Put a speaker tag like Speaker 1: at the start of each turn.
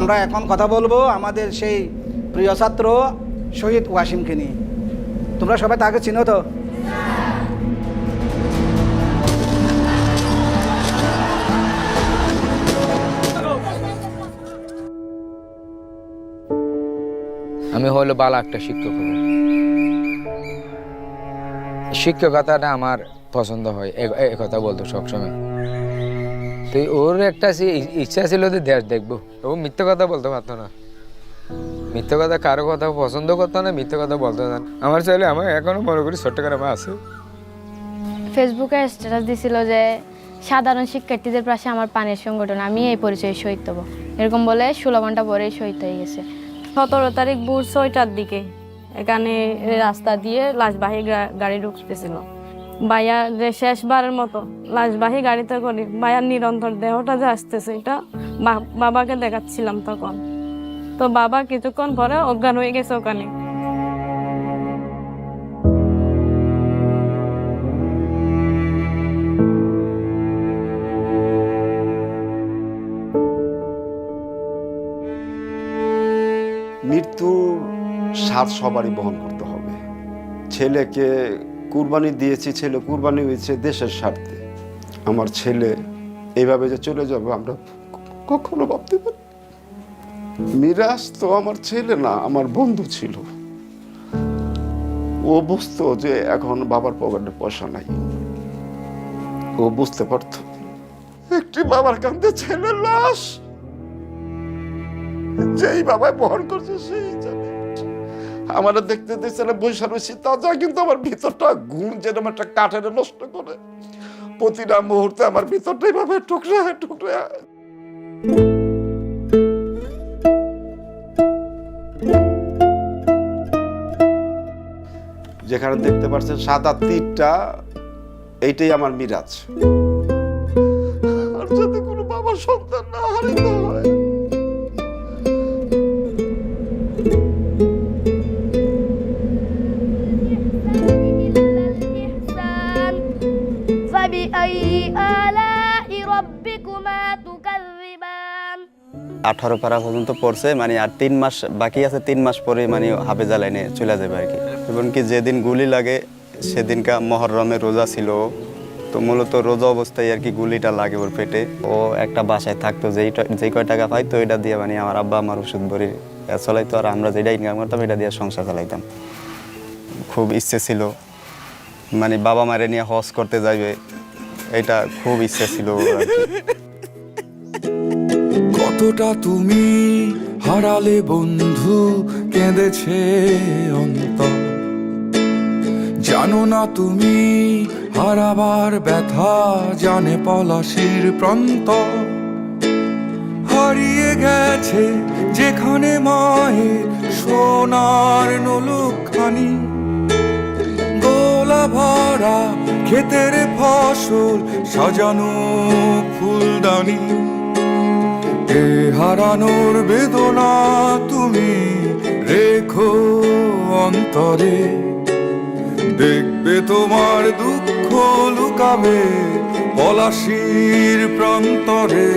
Speaker 1: আমরা এখন কথা বলবো আমাদের সেই প্রিয় ছাত্র শহীদ ওয়াসিমকে নিয়ে। তোমরা সবাই তাকে চিনো তো?
Speaker 2: আমি হলো ভালো একটা শিক্ষক হব। শিক্ষকতাটা আমার পছন্দ হয়, এ কথা বলতো সবসময়। তো ওর একটা ইচ্ছা ছিল যে দেশ দেখবো। ও মিথ্যে কথা বলতে পারতো না, মিথ্যে কথা কারো কথা পছন্দ করতো না, মিথ্যে কথা বলতো না। আমার ছেলে আমার এখনো মনে করি চট্টগ্রামে আছে।
Speaker 3: ফেসবুকে স্ট্যাটাস দিছিল যে সাধারণ শিক্ষার্থীদের পাশে আমার পানির সংগঠন, আমি এই পরিচয়ে শহীদ হব, এরকম বলে 16 ঘন্টা পরেই শহীদ হয়ে গেছে।
Speaker 4: 17 তারিখ ভোর 6টার দিকে এখানে রাস্তা দিয়ে লাশবাহী গাড়ি ঢুকতেছিল। ভাইয়া যে শেষবারের মতো লাশবাহী গাড়িতে করে ভাইয়ার নিরন্তর দেহটা যে আসতেছে, এটা বাবাকে দেখাচ্ছিলাম তখন। তো বাবা কিছুক্ষণ পরে অজ্ঞান হয়ে গেছে ওখানে।
Speaker 5: মৃত্যুর স্বাদ সবারই বহন করতে হবে। ছেলেকে কুরবানি দিয়েছি, ছেলে কুরবানি হয়েছে দেশের স্বার্থে। আমার ছেলে এইভাবে যে চলে যাবে আমরা কখনো ভাবতে পারি। মিরাজ তো আমার ছেলে না, আমার বন্ধু ছিল। ও বুঝতো যে এখন বাবার পকেটে পয়সা নাই, ও বুঝতে পারতো একটি বাবার কাঁধে ছেলের লাশ যেই বাবাই বহন করছে সেই জানে। আমার দেখতে দেখতে বৈশা রয়েছি তাজা, কিন্তু আমার ভিতরটা ঘুম যেরকম একটা কাঠের নষ্ট করে প্রতিটা মুহূর্তে আমার ভিতরটা এইভাবে টুকরা টুকরা। যেখানে দেখতে পাচ্ছেন সাদা তীরটা, এইটাই আমার মিরাজ। আর যাতে কোনো বাবার সন্তান না হারিত হয়।
Speaker 6: فبأي آلاء ربكما تكذبان
Speaker 7: 18 পারা পর্যন্ত পড়ছে, মানে আর 3 মাস বাকি আছে। 3 মাস পরে মানে হাফেজা লাইনে চলে যাবে আর কি। এমনকি যেদিন গুলি লাগে সেদিনকা মহররমের রোজা ছিল, তো মূলত রোজা অবস্থায় আর কি গুলিটা লাগে ওর পেটে। ও একটা বাসায় থাকতো, যেই কয় টাকা পাইতো ওইটা দিয়ে মানে আমার আব্বা আমার ওষুধ ভরি চলাইতো, আর আমরা যেটা ইনকাম করতাম এটা দিয়ে সংসার চালাইতাম। খুব ইচ্ছে ছিল মানে বাবা মারে নিয়ে হজ করতে যাইবে, এটা খুব ইচ্ছে ছিল।
Speaker 8: কতটা তুমি হারালে বন্ধু, কেঁদেছে অন্তর। জানো না তুমি হারাবার ব্যথা, জানে পলাশির প্রান্ত। হারিয়ে গেছে যেখানে মায়ের সোনার নলুকখানি, গোলা ভরা ক্ষেতের ফসল সাজানো ফুলদানি। এ হারানোর বেদনা তুমি রেখো অন্তরে, দেখবে তোমার দুঃখ লুকাবে পলাশির প্রান্তরে।